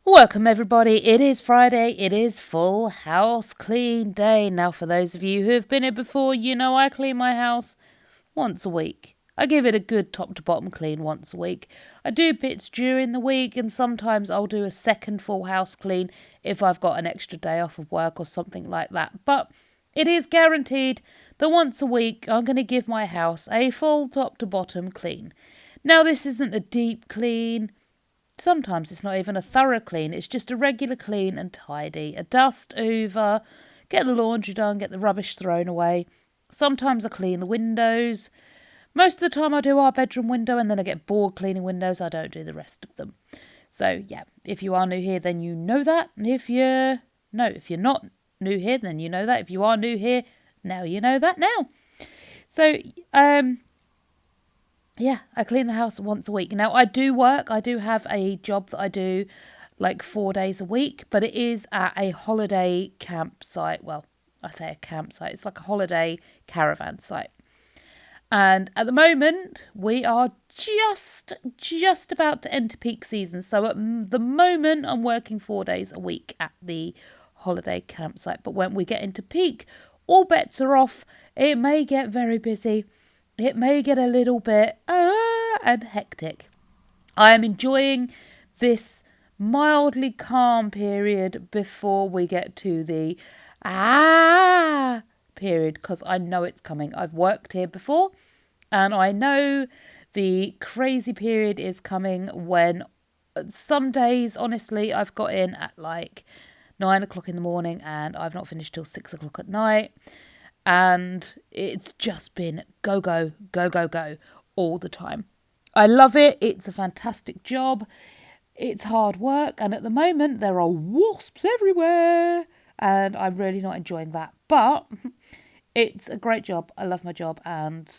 Welcome everybody, it is Friday, it is full house clean day. Now for those of you who have been here before, you know I clean my house once a week. I give it a good top to bottom clean once a week. I do bits during the week and sometimes I'll do a second full house clean if I've got an extra day off of work or something like that. But it is guaranteed that once a week I'm going to give my house a full top to bottom clean. Now this isn't a deep clean. Sometimes it's not even a thorough clean, it's just a regular clean and tidy. A dust over, get the laundry done, get the rubbish thrown away. Sometimes I clean the windows. Most of the time I do our bedroom window and then I get bored cleaning windows. I don't do the rest of them. So yeah, if you are new here, then you know that. And if you're not new here, then you know that. If you are new here, now you know that now. So, yeah, I clean the house once a week. Now, I do work. I do have a job that I do like 4 days a week, but it is at a holiday campsite. Well, I say a campsite. It's like a holiday caravan site. And at the moment, we are just about to enter peak season. So at the moment, I'm working 4 days a week at the holiday campsite. But when we get into peak, all bets are off. It may get very busy. It may get a little bit and hectic. I am enjoying this mildly calm period before we get to the period because I know it's coming. I've worked here before and I know the crazy period is coming when some days, honestly, I've got in at like 9 o'clock in the morning and I've not finished till 6 o'clock at night. And it's just been go all the time. I love it. It's a fantastic job. It's hard work. And at the moment, there are wasps everywhere. And I'm really not enjoying that. But it's a great job. I love my job. And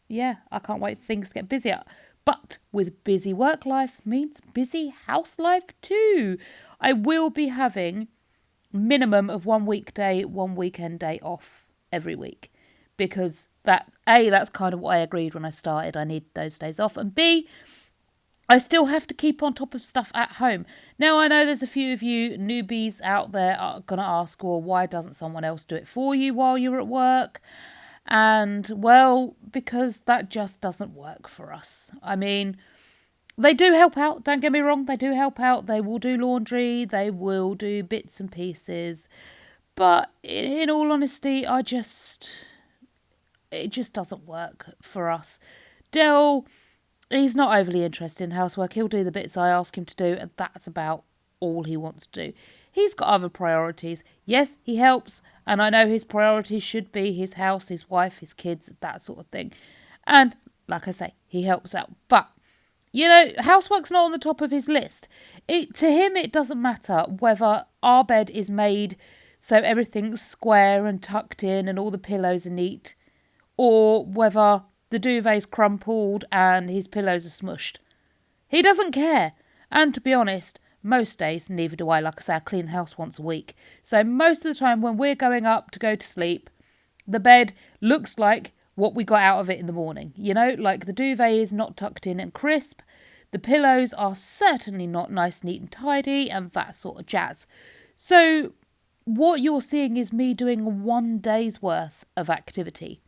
yeah, I can't wait for things to get busier. But with busy work life means busy house life too. I will be having minimum of 1 weekday, 1 weekend day off every week because that's kind of what I agreed when I started. I need those days off, and B, I still have to keep on top of stuff at home. Now I know there's a few of you newbies out there are going to ask, well, why doesn't someone else do it for you while you're at work? And well, because that just doesn't work for us. I mean, they do help out, don't get me wrong, they do help out. They will do laundry, they will do bits and pieces. But in all honesty, it just doesn't work for us. Dell, he's not overly interested in housework. He'll do the bits I ask him to do, and that's about all he wants to do. He's got other priorities. Yes, he helps, and I know his priorities should be his house, his wife, his kids, that sort of thing. And like I say, he helps out. But, you know, housework's not on the top of his list. To him, it doesn't matter whether our bed is made so everything's square and tucked in and all the pillows are neat, or whether the duvet's crumpled and his pillows are smushed. He doesn't care. And to be honest, most days, neither do I. Like I say, I clean the house once a week. So most of the time when we're going up to go to sleep, the bed looks like what we got out of it in the morning. You know, like the duvet is not tucked in and crisp. The pillows are certainly not nice, neat and tidy and that sort of jazz. So what you're seeing is me doing 1 day's worth of activity.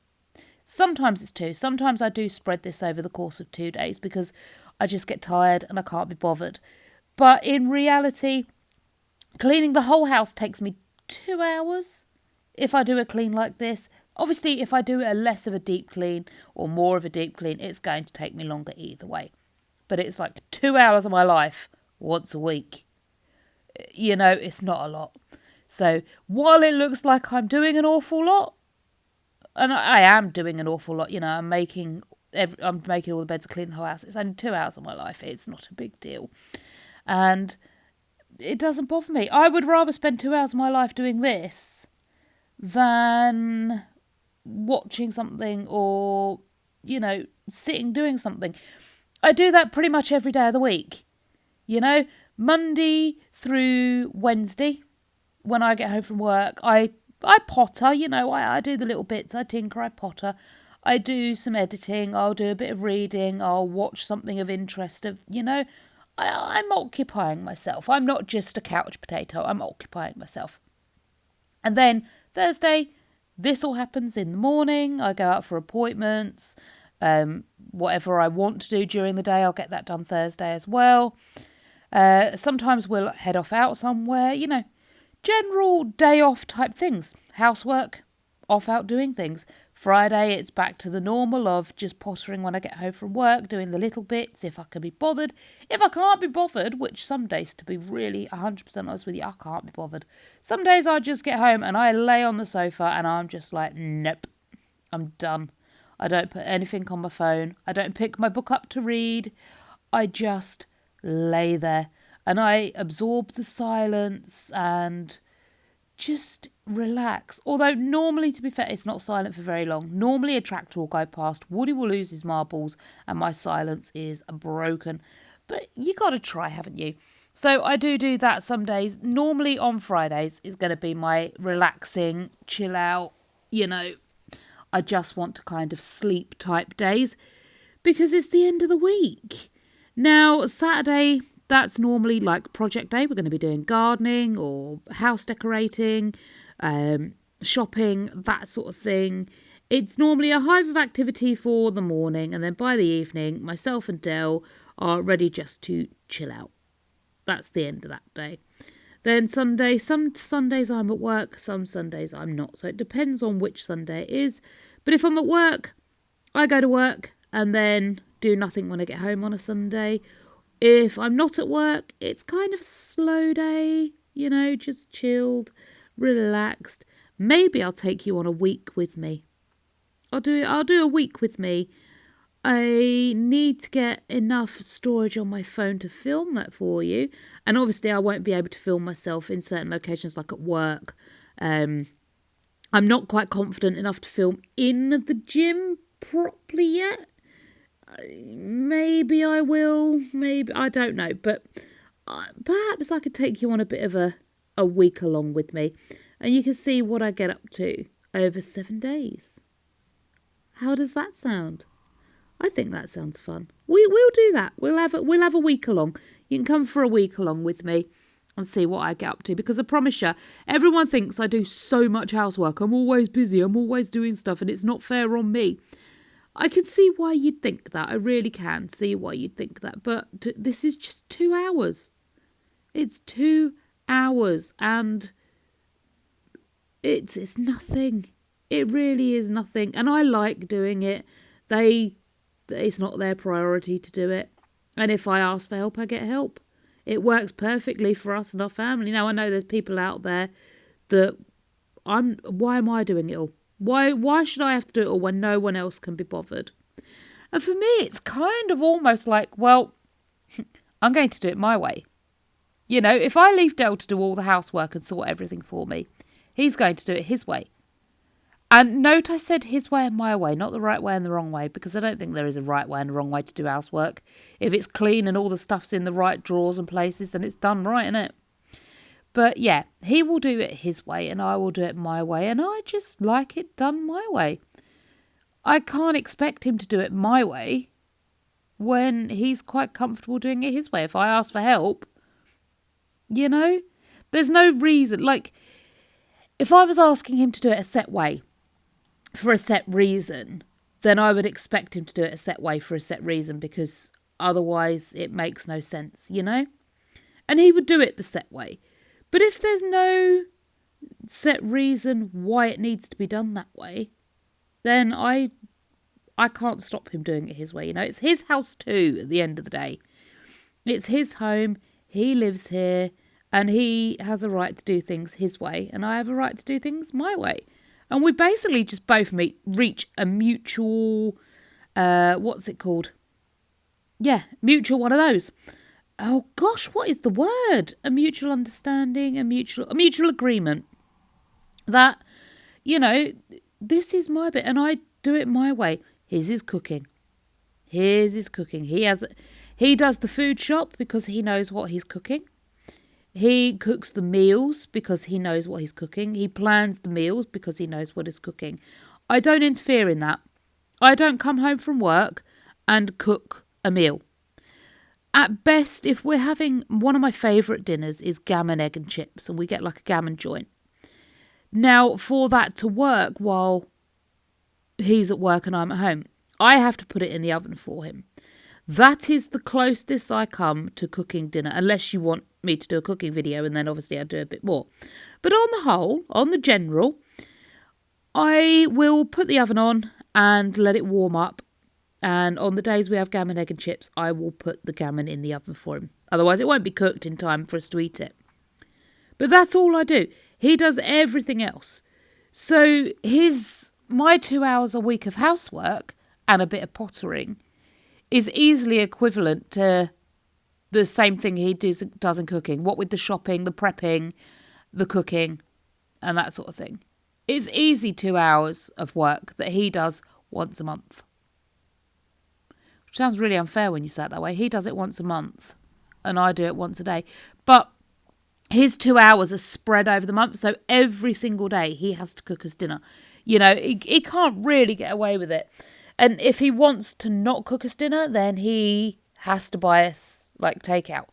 Sometimes it's 2. Sometimes I do spread this over the course of 2 days because I just get tired and I can't be bothered. But in reality, cleaning the whole house takes me 2 hours if I do a clean like this. Obviously, if I do a less of a deep clean or more of a deep clean, it's going to take me longer either way. But it's like 2 hours of my life once a week. You know, it's not a lot. So while it looks like I'm doing an awful lot, and I am doing an awful lot, you know, I'm making all the beds, clean the whole house. It's only 2 hours of my life. It's not a big deal. And it doesn't bother me. I would rather spend 2 hours of my life doing this than watching something or, you know, sitting doing something. I do that pretty much every day of the week. You know, Monday through Wednesday, when I get home from work, I potter, you know, I do the little bits, I tinker, I potter. I do some editing, I'll do a bit of reading, I'll watch something of interest, you know. I'm occupying myself. I'm not just a couch potato. I'm occupying myself. And then Thursday, this all happens in the morning. I go out for appointments. Whatever I want to do during the day, I'll get that done Thursday as well. Sometimes we'll head off out somewhere, general day off type things. Housework, off out doing things. Friday, it's back to the normal of just pottering when I get home from work, doing the little bits if I can be bothered. If I can't be bothered, which some days, to be really 100% honest with you, I can't be bothered. Some days I just get home and I lay on the sofa and I'm just like, nope, I'm done. I don't put anything on my phone. I don't pick my book up to read. I just lay there and I absorb the silence and just relax. Although normally, to be fair, it's not silent for very long. Normally a tractor will go past, Woody will lose his marbles and my silence is broken. But you got to try, haven't you? So I do that some days. Normally on Fridays is going to be my relaxing, chill out, I just want to kind of sleep type days because it's the end of the week. Now, Saturday, that's normally like project day. We're going to be doing gardening or house decorating, shopping, that sort of thing. It's normally a hive of activity for the morning, and then by the evening, myself and Dell are ready just to chill out. That's the end of that day. Then Sunday, some Sundays I'm at work, some Sundays I'm not. So it depends on which Sunday it is. But if I'm at work, I go to work and then do nothing when I get home on a Sunday. If I'm not at work, it's kind of a slow day, just chilled, relaxed. Maybe I'll take you on a week with me. I'll do a week with me. I need to get enough storage on my phone to film that for you. And obviously I won't be able to film myself in certain locations like at work. I'm not quite confident enough to film in the gym properly yet. Maybe I will, maybe, I don't know. But perhaps I could take you on a bit of a week along with me. And you can see what I get up to over 7 days. How does that sound? I think that sounds fun. We'll do that. We'll have a week along. You can come for a week along with me and see what I get up to. Because I promise you, everyone thinks I do so much housework. I'm always busy. I'm always doing stuff, and it's not fair on me. I can see why you'd think that. I really can see why you'd think that. But this is just 2 hours. It's 2 hours, and it's nothing. It really is nothing. And I like doing it. It's not their priority to do it. And if I ask for help, I get help. It works perfectly for us and our family. Now, I know there's people out there that why am I doing it all? Why should I have to do it all when no one else can be bothered? And for me, it's kind of almost like, well, I'm going to do it my way. If I leave Dale to do all the housework and sort everything for me, he's going to do it his way. And note I said his way and my way, not the right way and the wrong way, because I don't think there is a right way and a wrong way to do housework. If it's clean and all the stuff's in the right drawers and places, then it's done right, isn't it? But yeah, he will do it his way and I will do it my way, and I just like it done my way. I can't expect him to do it my way when he's quite comfortable doing it his way. If I ask for help, there's no reason. Like, if I was asking him to do it a set way, for a set reason, then I would expect him to do it a set way for a set reason, because otherwise it makes no sense, And he would do it the set way. But if there's no set reason why it needs to be done that way, then I can't stop him doing it his way, It's his house too at the end of the day. It's his home, he lives here, and he has a right to do things his way, and I have a right to do things my way. And we basically just both reach a mutual, what's it called? Yeah, mutual one of those. Oh gosh, what is the word? A mutual understanding, a mutual agreement. That, this is my bit and I do it my way. Here's his cooking. He does the food shop because he knows what he's cooking. He cooks the meals because he knows what he's cooking. He plans the meals because he knows what he's cooking. I don't interfere in that. I don't come home from work and cook a meal. At best, if we're having one of my favourite dinners is gammon, egg and chips, and we get like a gammon joint. Now, for that to work while he's at work and I'm at home, I have to put it in the oven for him. That is the closest I come to cooking dinner, unless you want me to do a cooking video, and then obviously I'd do a bit more. But on the whole, on the general, I will put the oven on and let it warm up. And on the days we have gammon, egg and chips, I will put the gammon in the oven for him. Otherwise, it won't be cooked in time for us to eat it. But that's all I do. He does everything else. So my 2 hours a week of housework and a bit of pottering is easily equivalent to the same thing he does in cooking. What with the shopping, the prepping, the cooking, and that sort of thing. It's easy 2 hours of work that he does once a month. Which sounds really unfair when you say it that way. He does it once a month and I do it once a day. But his 2 hours are spread over the month. So every single day he has to cook us dinner. You know, he can't really get away with it. And if he wants to not cook us dinner, then he has to buy us like takeout.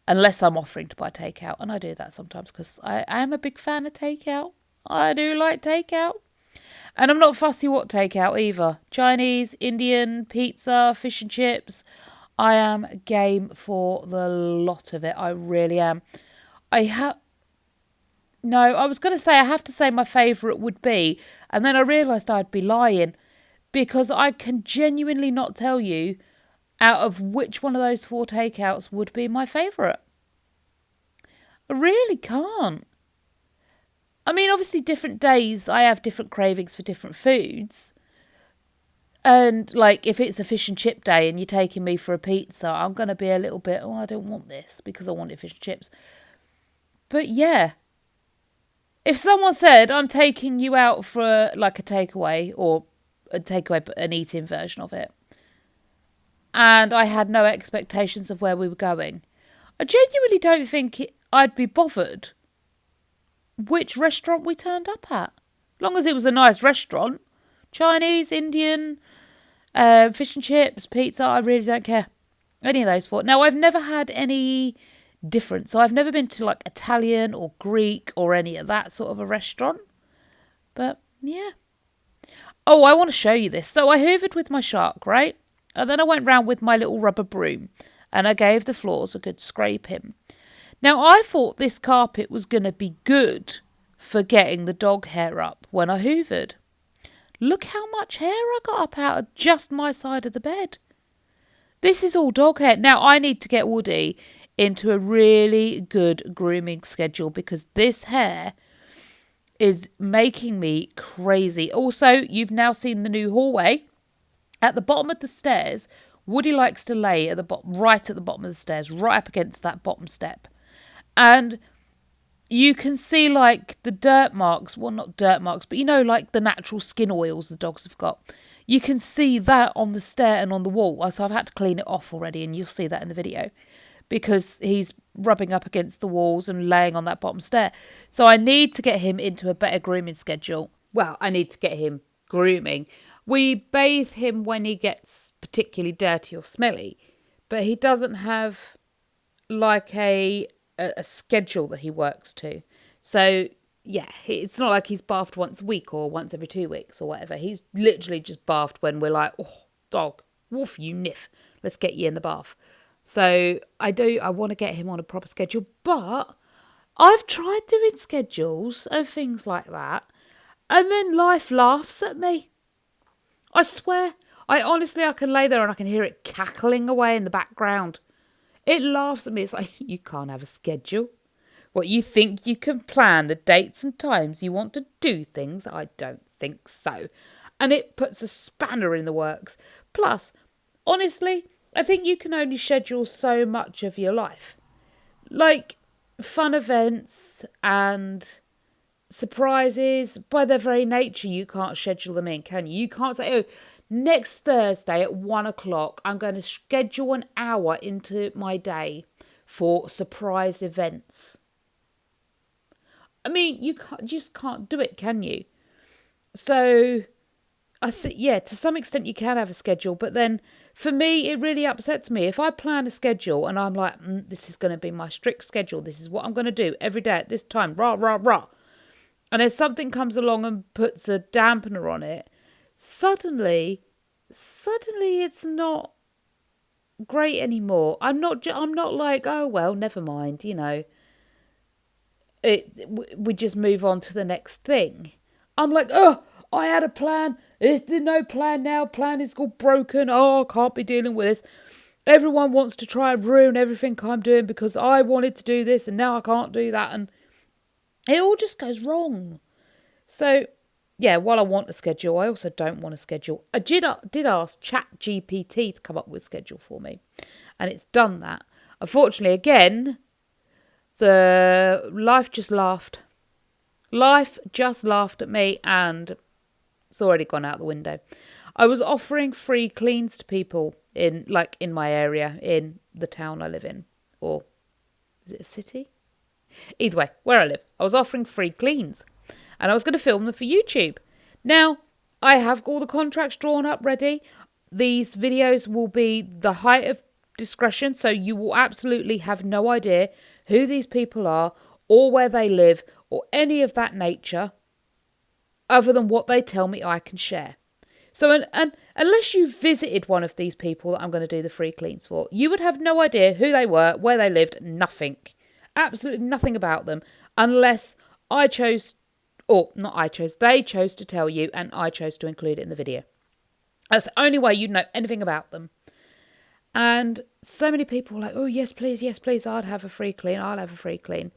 Unless I'm offering to buy takeout. And I do that sometimes because I am a big fan of takeout. I do like takeout. And I'm not fussy what takeout either. Chinese, Indian, pizza, fish and chips. I am game for the lot of it. I really am. I was going to say, I have to say my favourite would be, and then I realised I'd be lying, because I can genuinely not tell you out of which one of those 4 takeouts would be my favourite. I really can't. I mean, obviously different days I have different cravings for different foods. And like if it's a fish and chip day and you're taking me for a pizza, I'm going to be a little bit, I don't want this because I wanted fish and chips. But yeah, if someone said, I'm taking you out for like a takeaway or a takeaway, but an eating version of it, and I had no expectations of where we were going, I genuinely don't think I'd be bothered which restaurant we turned up at. Long as it was a nice restaurant. Chinese, Indian, fish and chips, pizza, I really don't care. Any of those 4. Now, I've never had any different. So I've never been to like Italian or Greek or any of that sort of a restaurant. But yeah. Oh, I want to show you this. So I hoovered with my shark, right? And then I went round with my little rubber broom and I gave the floors a good scraping. Now, I thought this carpet was going to be good for getting the dog hair up when I hoovered. Look how much hair I got up out of just my side of the bed. This is all dog hair. Now, I need to get Woody into a really good grooming schedule because this hair is making me crazy. Also, you've now seen the new hallway. At the bottom of the stairs, Woody likes to lay at the bottom, right at the bottom of the stairs, right up against that bottom step. And you can see like the dirt marks, well, not dirt marks, but you know, like the natural skin oils the dogs have got. You can see that on the stair and on the wall. So I've had to clean it off already, and you'll see that in the video because he's rubbing up against the walls and laying on that bottom stair. So I need to get him into a better grooming schedule. Well, I need to get him grooming. We bathe him when he gets particularly dirty or smelly, but he doesn't have like a schedule that he works to. So yeah, it's not like he's bathed once a week or once every 2 weeks or whatever. He's literally just bathed when we're like, oh, dog, woof, you niff, let's get you in the bath. So I want to get him on a proper schedule, but I've tried doing schedules and things like that, and then life laughs at me. I swear, I can lay there and I can hear it cackling away in the background. It laughs at me. It's like, you can't have a schedule. What, you think you can plan the dates and times you want to do things? I don't think so. And it puts a spanner in the works. Plus, honestly, I think you can only schedule so much of your life. Like fun events and surprises, by their very nature, you can't schedule them in, can you? You can't say, oh, next Thursday at 1 o'clock, I'm going to schedule an hour into my day for surprise events. I mean, you just can't do it, can you? So, I think, yeah, to some extent you can have a schedule, but then for me, it really upsets me. If I plan a schedule and I'm like, this is going to be my strict schedule, this is what I'm going to do every day at this time, rah, rah, rah. And if something comes along and puts a dampener on it, suddenly it's not great anymore. I'm not like, oh, well, never mind, we just move on to the next thing. I'm like, oh, I had a plan. There's no plan now. Plan is all broken. Oh, I can't be dealing with this. Everyone wants to try and ruin everything I'm doing because I wanted to do this and now I can't do that. And it all just goes wrong. So, yeah, while I want a schedule, I also don't want a schedule. I did ask ChatGPT to come up with a schedule for me. And it's done that. Unfortunately, again, the life just laughed. Life just laughed at me and it's already gone out the window. I was offering free cleans to people in my area, in the town I live in. Or is it a city? Either way, where I live. I was offering free cleans. And I was going to film them for YouTube. Now, I have all the contracts drawn up ready. These videos will be the height of discretion. So you will absolutely have no idea who these people are or where they live or any of that nature other than what they tell me I can share. So and unless you visited one of these people that I'm going to do the free cleans for, you would have no idea who they were, where they lived, nothing. Absolutely nothing about them unless I chose, or not I chose, they chose to tell you and I chose to include it in the video. That's the only way you'd know anything about them. And so many people were like, oh, yes, please, I'd have a free clean, I'll have a free clean.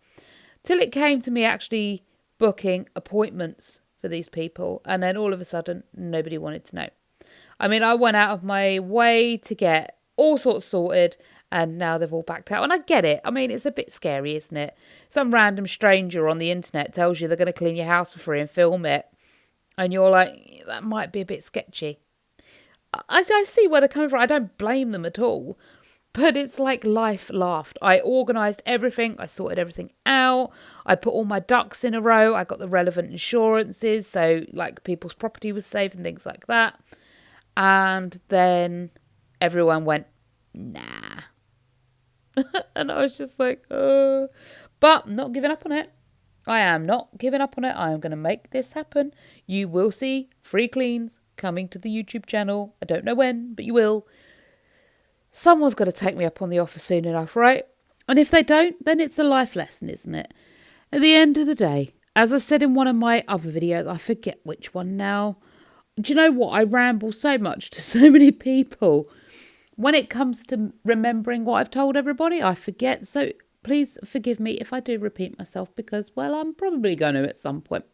Till it came to me actually booking appointments for these people. And then all of a sudden, nobody wanted to know. I mean, I went out of my way to get all sorts sorted and now they've all backed out. And I get it. I mean, it's a bit scary, isn't it? Some random stranger on the internet tells you they're going to clean your house for free and film it. And you're like, that might be a bit sketchy. I see where they're coming from. I don't blame them at all. But it's like life laughed. I organised everything. I sorted everything out. I put all my ducks in a row. I got the relevant insurances. So like people's property was safe and things like that. And then everyone went, nah. And I was just like, oh. But not giving up on it. I am not giving up on it. I am going to make this happen. You will see free cleans coming to the YouTube channel. I don't know when, but you will. Someone's got to take me up on the offer soon enough, right? And if they don't, then it's a life lesson, isn't it? At the end of the day, as I said in one of my other videos, I forget which one now. Do you know what? I ramble so much to so many people. When it comes to remembering what I've told everybody, I forget. So please forgive me if I do repeat myself because, well, I'm probably going to at some point.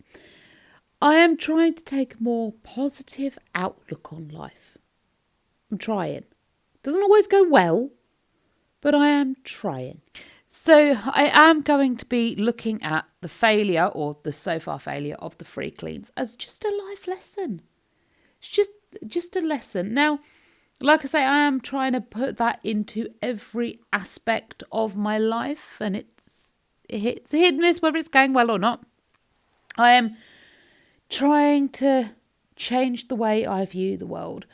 I am trying to take a more positive outlook on life. I'm trying. Doesn't always go well, but I am trying. So I am going to be looking at the failure or the so far failure of the free cleans as just a life lesson. It's just a lesson. Now, like I say, I am trying to put that into every aspect of my life and it's a hit and miss whether it's going well or not. I am trying to change the way I view the world.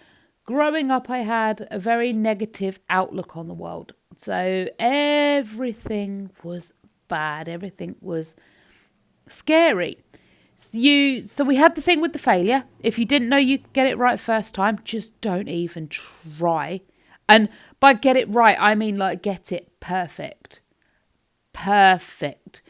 Growing up, I had a very negative outlook on the world. So everything was bad. Everything was scary. So we had the thing with the failure. If you didn't know you could get it right first time, just don't even try. And by get it right, I mean like get it perfect. Perfect.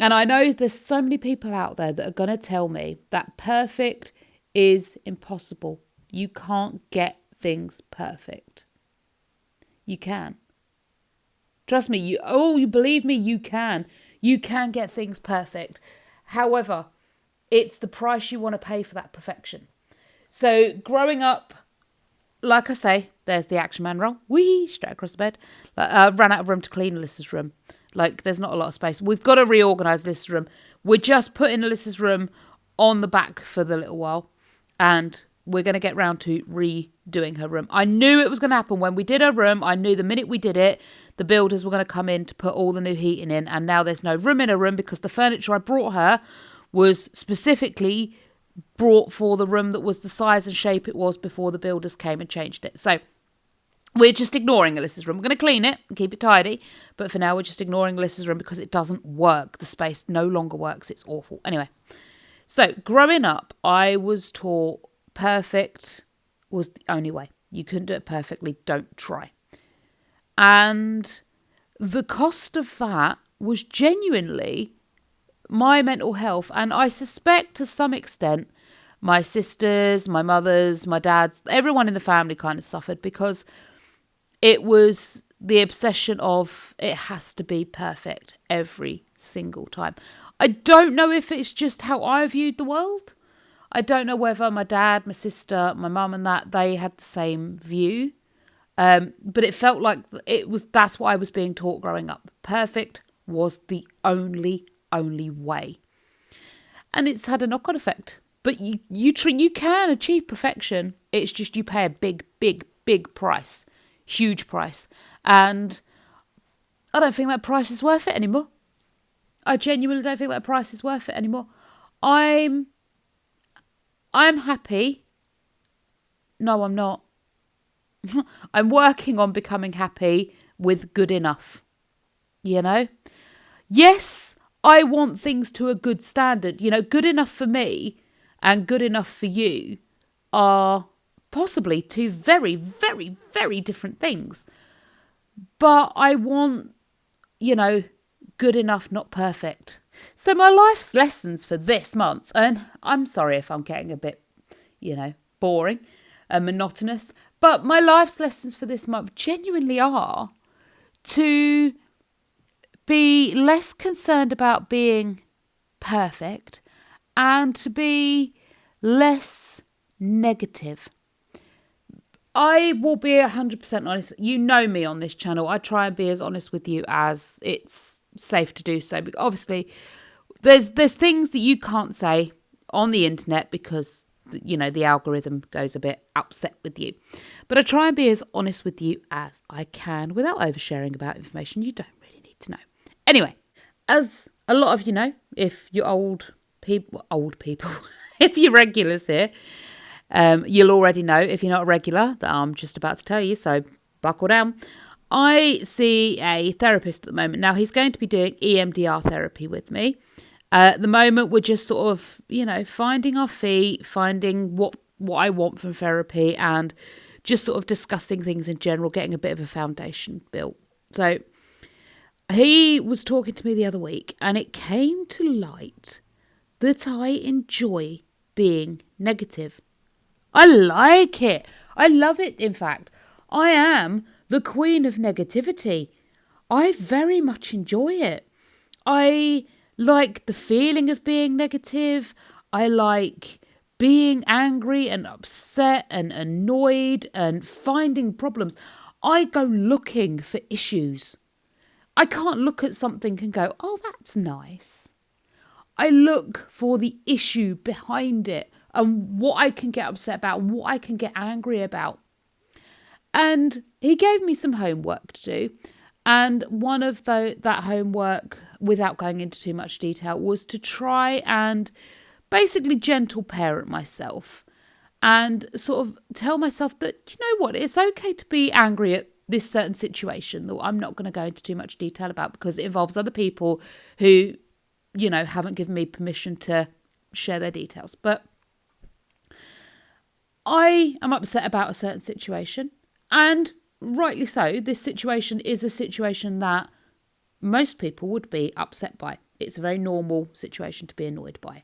And I know there's so many people out there that are going to tell me that perfect is impossible. You can't get things perfect. You can. Trust me, you believe me, you can. You can get things perfect. However, it's the price you want to pay for that perfection. So growing up, like I say, there's the action man roll. Whee! Straight across the bed. Ran out of room to clean Alyssa's room. Like, there's not a lot of space. We've got to reorganise Alyssa's room. We're just putting Alyssa's room on the back for the little while. And we're going to get round to redoing her room. I knew it was going to happen. When we did her room, I knew the minute we did it, the builders were going to come in to put all the new heating in. And now there's no room in her room because the furniture I brought her was specifically brought for the room that was the size and shape it was before the builders came and changed it. So We're just ignoring Alyssa's room. We're going to clean it and keep it tidy. But for now, we're just ignoring Alyssa's room because it doesn't work. The space no longer works. It's awful. Anyway, so growing up, I was taught perfect was the only way. You couldn't do it perfectly. Don't try. And the cost of that was genuinely my mental health. And I suspect to some extent, my sisters, my mothers, my dads, everyone in the family kind of suffered because it was the obsession of it has to be perfect every single time. I don't know if it's just how I viewed the world. I don't know whether my dad, my sister, my mum and that, they had the same view. But it felt like that's what I was being taught growing up. Perfect was the only way. And it's had a knock-on effect. But you can achieve perfection. It's just you pay a big price. Huge price. And I don't think that price is worth it anymore. I genuinely don't think that price is worth it anymore. I'm happy. No, I'm not. I'm working on becoming happy with good enough. You know? Yes, I want things to a good standard. You know, good enough for me and good enough for you are possibly two very, very, very different things. But I want, good enough, not perfect. So my life's lessons for this month, and I'm sorry if I'm getting a bit, boring and monotonous, but my life's lessons for this month genuinely are to be less concerned about being perfect and to be less negative. I will be 100% honest. You know me on this channel. I try and be as honest with you as it's safe to do so. But obviously, there's things that you can't say on the internet because, the algorithm goes a bit upset with you. But I try and be as honest with you as I can without oversharing about information you don't really need to know. Anyway, as a lot of you know, if you're old people, if you're regulars here, you'll already know, if you're not a regular, that I'm just about to tell you, so buckle down. I see a therapist at the moment. Now, he's going to be doing EMDR therapy with me. At the moment, we're just sort of, finding our feet, finding what I want from therapy and just sort of discussing things in general, getting a bit of a foundation built. So he was talking to me the other week and it came to light that I enjoy being negative. I like it. I love it, in fact. I am the queen of negativity. I very much enjoy it. I like the feeling of being negative. I like being angry and upset and annoyed and finding problems. I go looking for issues. I can't look at something and go, oh, that's nice. I look for the issue behind it and what I can get upset about and what I can get angry about. And he gave me some homework to do. And one of that homework, without going into too much detail, was to try and basically gentle parent myself and sort of tell myself that, you know what, it's okay to be angry at this certain situation that I'm not going to go into too much detail about because it involves other people who, haven't given me permission to share their details. But I am upset about a certain situation, and rightly so. This situation is a situation that most people would be upset by. It's a very normal situation to be annoyed by.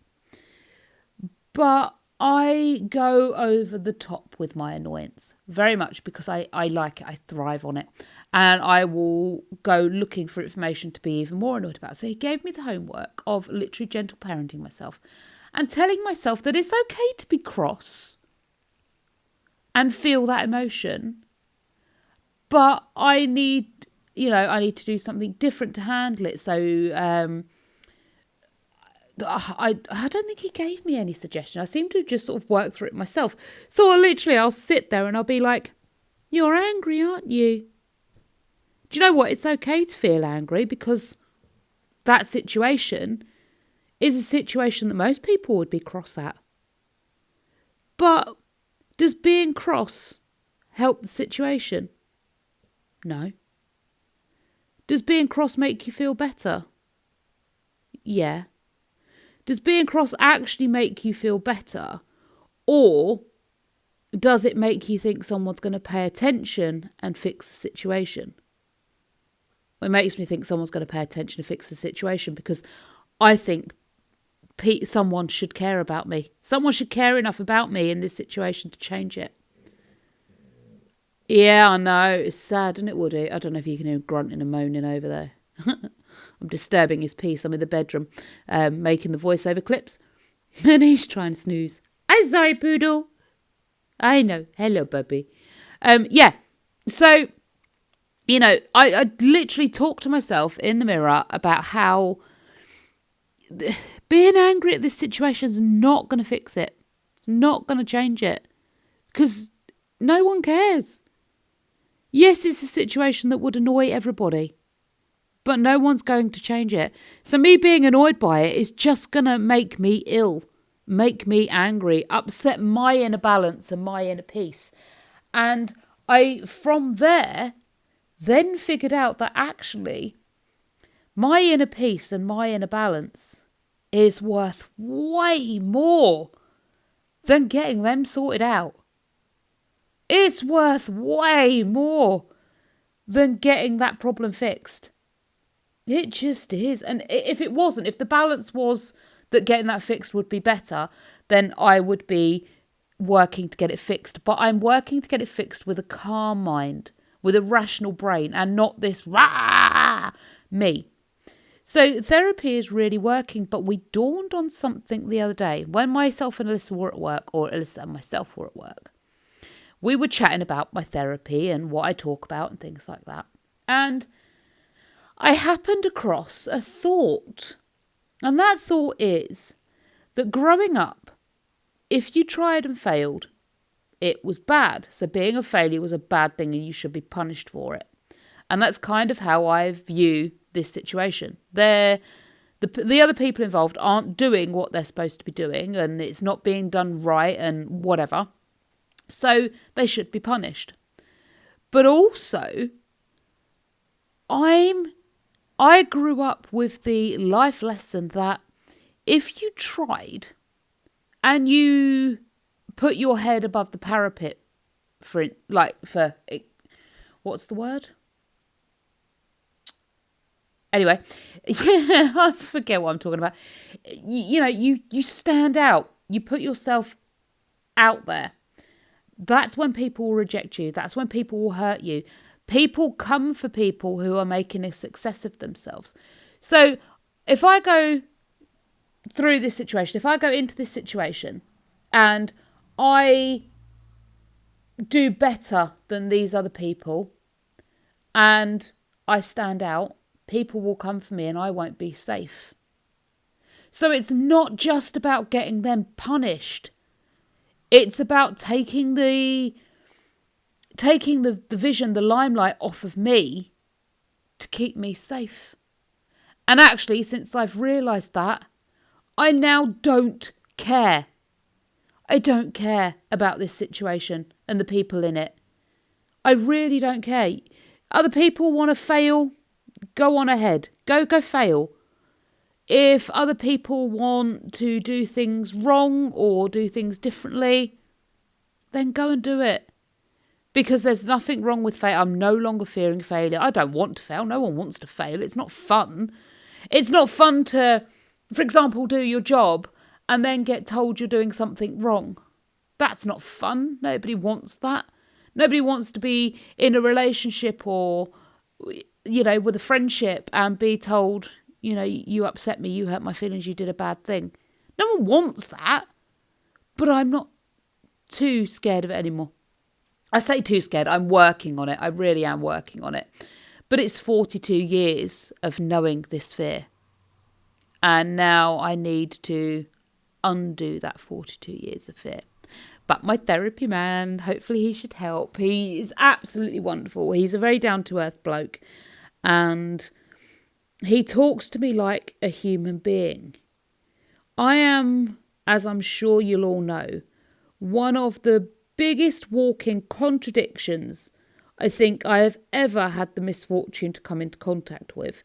But I go over the top with my annoyance very much because I like it. I thrive on it. And I will go looking for information to be even more annoyed about. So he gave me the homework of literally gentle parenting myself and telling myself that it's okay to be cross and feel that emotion. But I need to do something different to handle it. So I don't think he gave me any suggestion. I seem to have just sort of worked through it myself. So I'll sit there and I'll be like, you're angry, aren't you? Do you know what? It's okay to feel angry because that situation is a situation that most people would be cross at. But does being cross help the situation? No. Does being cross make you feel better? Yeah. Does being cross actually make you feel better? Or does it make you think someone's going to pay attention and fix the situation? Well, it makes me think someone's going to pay attention and fix the situation, because I think someone should care about me. Someone should care enough about me in this situation to change it. Yeah, I know. It's sad, isn't it, Woody? I don't know if you can hear him grunting and moaning over there. I'm disturbing his peace. I'm in the bedroom making the voiceover clips. And he's trying to snooze. I'm sorry, Poodle. I know. Hello, puppy. Yeah. So, I literally talk to myself in the mirror about how being angry at this situation is not going to fix it. It's not going to change it. Because no one cares. Yes, it's a situation that would annoy everybody, but no one's going to change it. So me being annoyed by it is just going to make me ill, make me angry, upset my inner balance and my inner peace. And I, from there, then figured out that actually my inner peace and my inner balance is worth way more than getting them sorted out. It's worth way more than getting that problem fixed. It just is. And if it wasn't, if the balance was that getting that fixed would be better, then I would be working to get it fixed. But I'm working to get it fixed with a calm mind, with a rational brain, and not this rah me. So therapy is really working, but we dawned on something the other day when myself and Alyssa were at work, or Alyssa and myself were at work. We were chatting about my therapy and what I talk about and things like that. And I happened across a thought. And that thought is that growing up, if you tried and failed, it was bad. So being a failure was a bad thing and you should be punished for it. And that's kind of how I view this situation. The other people involved aren't doing what they're supposed to be doing, and it's not being done right and whatever. So they should be punished. But also, I grew up with the life lesson that if you tried and you put your head above the parapet what's the word? Anyway, yeah, I forget what I'm talking about. You stand out. You put yourself out there. That's when people will reject you. That's when people will hurt you. People come for people who are making a success of themselves. So if I go through this situation, if I go into this situation and I do better than these other people and I stand out, people will come for me and I won't be safe. So it's not just about getting them punished. It's about taking the vision, the limelight off of me to keep me safe. And actually, since I've realised that, I now don't care. I don't care about this situation and the people in it. I really don't care. Other people want to fail, go on ahead. Go fail. If other people want to do things wrong or do things differently, then go and do it. Because there's nothing wrong with failure. I'm no longer fearing failure. I don't want to fail. No one wants to fail. It's not fun. It's not fun to, for example, do your job and then get told you're doing something wrong. That's not fun. Nobody wants that. Nobody wants to be in a relationship or, with a friendship and be told, you upset me, you hurt my feelings, you did a bad thing. No one wants that. But I'm not too scared of it anymore. I say too scared. I'm working on it. I really am working on it. But it's 42 years of knowing this fear. And now I need to undo that 42 years of fear. But my therapy man, hopefully he should help. He is absolutely wonderful. He's a very down-to-earth bloke. And he talks to me like a human being. I am, as I'm sure you'll all know, one of the biggest walking contradictions I think I have ever had the misfortune to come into contact with.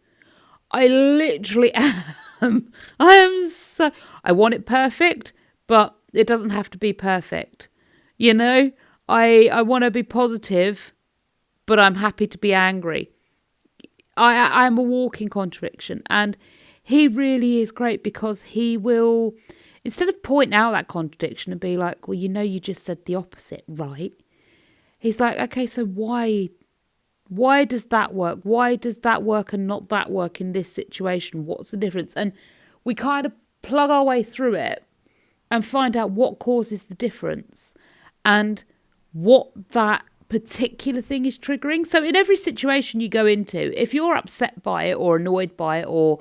I literally am. I am so. I want it perfect, but it doesn't have to be perfect. You know, I want to be positive, but I'm happy to be angry. I'm a walking contradiction, and he really is great because he will, instead of point out that contradiction and be like, well, you just said the opposite, right? He's like, okay, so why does that work? Why does that work and not that work in this situation? What's the difference? And we kind of plug our way through it and find out what causes the difference and what that particular thing is triggering. So in every situation you go into, if you're upset by it or annoyed by it or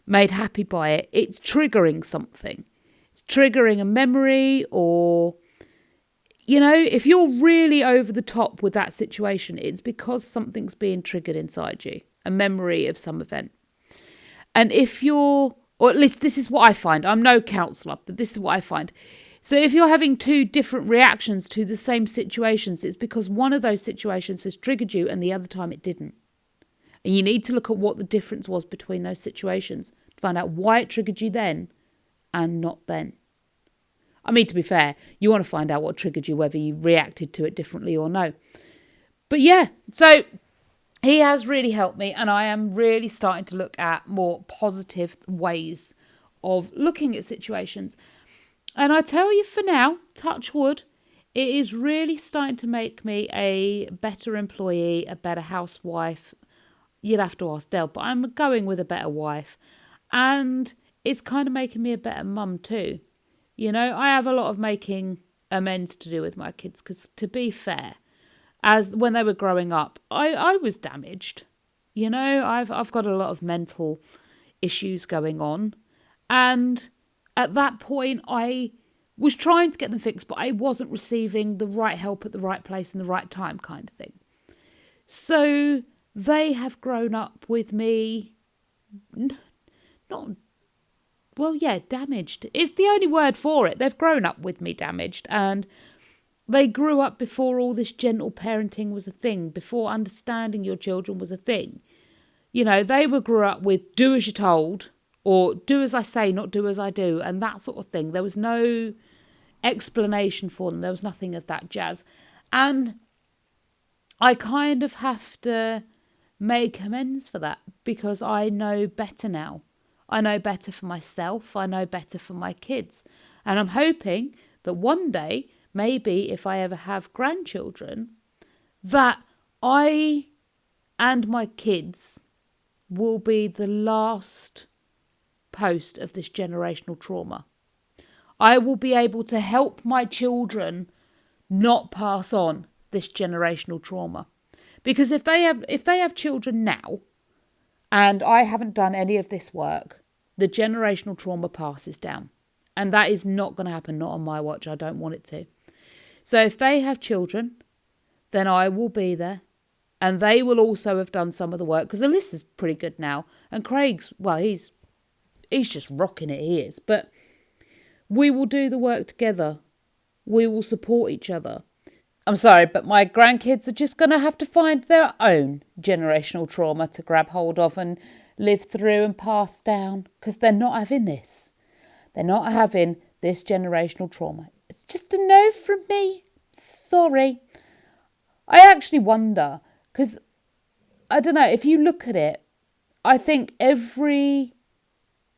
made happy by it, it's triggering something. It's triggering a memory, or if you're really over the top with that situation, it's because something's being triggered inside you, a memory of some event. And if you're, or at least this is what I find, I'm no counsellor, but this is what I find. So if you're having two different reactions to the same situations, it's because one of those situations has triggered you and the other time it didn't. And you need to look at what the difference was between those situations to find out why it triggered you then and not then. I mean, to be fair, you want to find out what triggered you, whether you reacted to it differently or no. But yeah, so he has really helped me, and I am really starting to look at more positive ways of looking at situations. And I tell you, for now, touch wood, it is really starting to make me a better employee, a better housewife. You'd have to ask Del, but I'm going with a better wife. And it's kind of making me a better mum too. I have a lot of making amends to do with my kids because, to be fair, as when they were growing up, I was damaged. I've got a lot of mental issues going on. And at that point, I was trying to get them fixed, but I wasn't receiving the right help at the right place in the right time, kind of thing. So they have grown up with me, damaged. It's the only word for it. They've grown up with me damaged, and they grew up before all this gentle parenting was a thing, before understanding your children was a thing. They grew up with do as you're told, or do as I say, not do as I do, and that sort of thing. There was no explanation for them. There was nothing of that jazz. And I kind of have to make amends for that because I know better now. I know better for myself. I know better for my kids. And I'm hoping that one day, maybe if I ever have grandchildren, that I and my kids will be the last post of this generational trauma. I will be able to help my children not pass on this generational trauma. Because if they have children now and I haven't done any of this work, the generational trauma passes down. And that is not going to happen, not on my watch. I don't want it to. So if they have children, then I will be there. And they will also have done some of the work, because Alyssa's pretty good now. And Craig's, well, he's just rocking it, he is. But we will do the work together. We will support each other. I'm sorry, but my grandkids are just going to have to find their own generational trauma to grab hold of and live through and pass down, because they're not having this. They're not having this generational trauma. It's just a no from me. Sorry. I actually wonder, because I don't know, if you look at it, I think every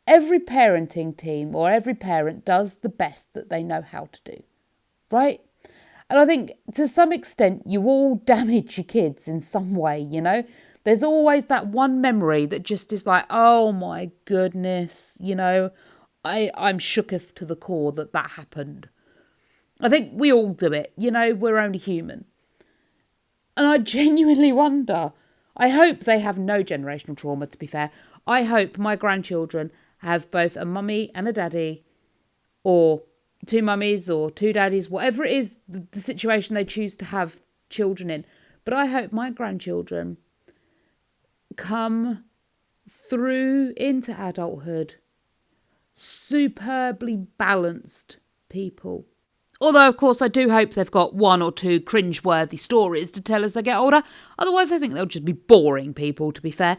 parenting team or every parent does the best that they know how to do, right? And I think to some extent you all damage your kids in some way, There's always that one memory that just is like, oh my goodness, I'm shooketh to the core that happened. I think we all do it, we're only human. And I genuinely wonder, I hope they have no generational trauma, to be fair. I hope my grandchildren have both a mummy and a daddy, or two mummies or two daddies, whatever it is, the situation they choose to have children in. But I hope my grandchildren come through into adulthood superbly balanced people. Although, of course, I do hope they've got one or two cringe-worthy stories to tell as they get older. Otherwise, I think they'll just be boring people, to be fair.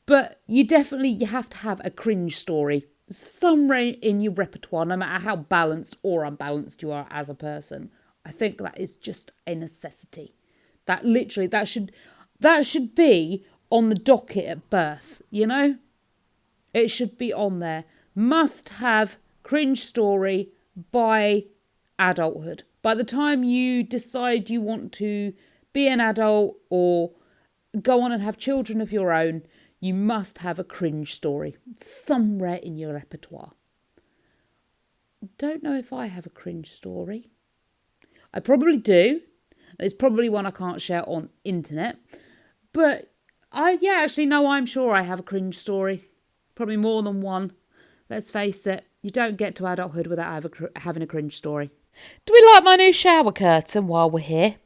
But you have to have a cringe story somewhere in your repertoire, no matter how balanced or unbalanced you are as a person. I think that is just a necessity. That literally, that should be on the docket at birth, you know? It should be on there. Must have cringe story by adulthood. By the time you decide you want to be an adult or go on and have children of your own, you must have a cringe story somewhere in your repertoire. Don't know if I have a cringe story. I probably do. It's probably one I can't share on internet. But I'm sure I have a cringe story. Probably more than one. Let's face it, you don't get to adulthood without having a cringe story. Do we like my new shower curtain while we're here?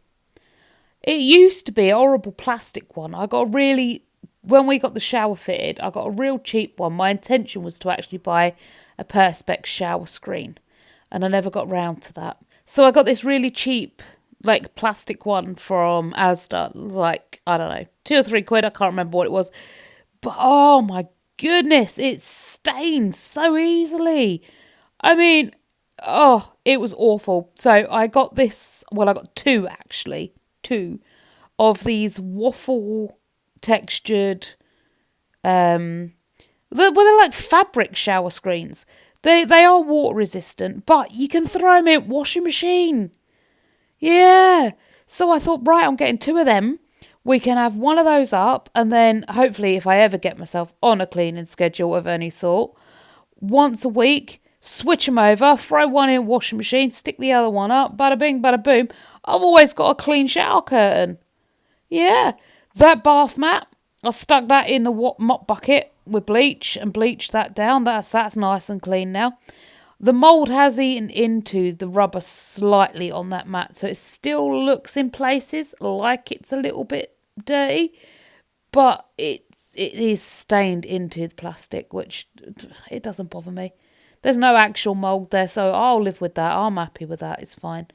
It used to be a horrible plastic one. When we got the shower fitted, I got a real cheap one. My intention was to actually buy a Perspex shower screen, and I never got round to that. So I got this really cheap, plastic one from Asda, I don't know, £2 or £3, I can't remember what it was. But oh my goodness, it stained so easily. I mean, it was awful. So I got I got two actually. Two of these waffle textured, they're like fabric shower screens. They are water resistant, but you can throw them in washing machine. Yeah. So I thought, right, I'm getting two of them. We can have one of those up, and then hopefully if I ever get myself on a cleaning schedule of any sort, once a week, switch them over, throw one in washing machine, stick the other one up, bada bing, bada boom. I've always got a clean shower curtain. Yeah. That bath mat, I stuck that in the mop bucket with bleach and bleached that down. That's nice and clean now. The mould has eaten into the rubber slightly on that mat, so it still looks in places like it's a little bit dirty, but it is stained into the plastic, which it doesn't bother me. There's no actual mould there, so I'll live with that. I'm happy with that. It's fine.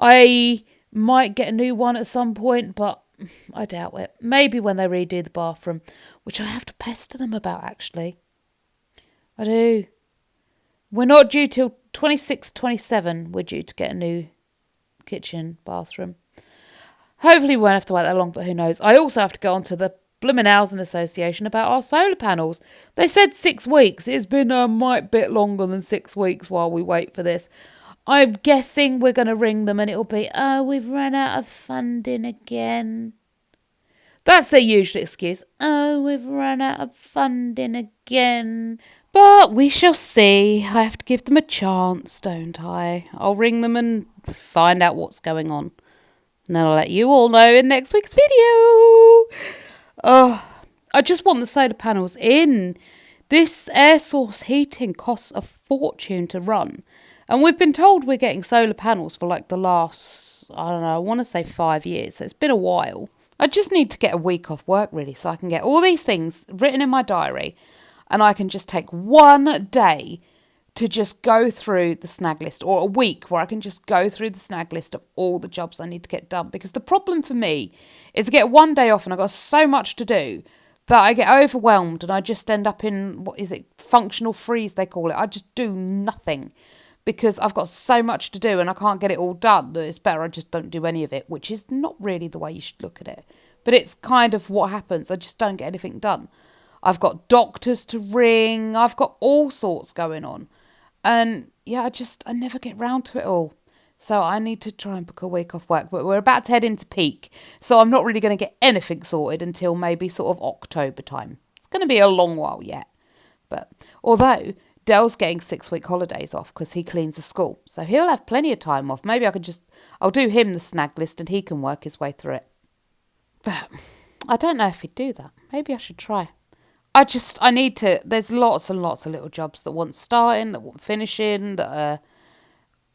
I might get a new one at some point, but I doubt it. Maybe when they redo the bathroom, which I have to pester them about, actually. I do. We're not due till 26, 27. We're due to get a new kitchen, bathroom. Hopefully we won't have to wait that long, but who knows. I also have to go on to the Bloomin' Housing Association about our solar panels. They said 6 weeks. It's been a mite bit longer than 6 weeks while we wait for this. I'm guessing we're going to ring them and it'll be, we've run out of funding again. That's their usual excuse. We've run out of funding again. But we shall see. I have to give them a chance, don't I? I'll ring them and find out what's going on. And then I'll let you all know in next week's video. I just want the solar panels in. This air source heating costs a fortune to run. And we've been told we're getting solar panels for the last, I want to say 5 years. So it's been a while. I just need to get a week off work, really, so I can get all these things written in my diary. And I can just take one day to just go through the snag list, or a week where I can just go through the snag list of all the jobs I need to get done. Because the problem for me is I get one day off and I've got so much to do that I get overwhelmed and I just end up in, functional freeze they call it. I just do nothing because I've got so much to do and I can't get it all done. It's better I just don't do any of it, which is not really the way you should look at it. But it's kind of what happens. I just don't get anything done. I've got doctors to ring. I've got all sorts going on. And yeah, I never get round to it all. So I need to try and book a week off work. But we're about to head into peak. So I'm not really going to get anything sorted until maybe sort of October time. It's going to be a long while yet. But although Dell's getting 6-week holidays off because he cleans the school. So he'll have plenty of time off. Maybe I'll do him the snag list and he can work his way through it. But I don't know if he'd do that. Maybe I should try. I need to, there's lots and lots of little jobs that want starting, that want finishing, that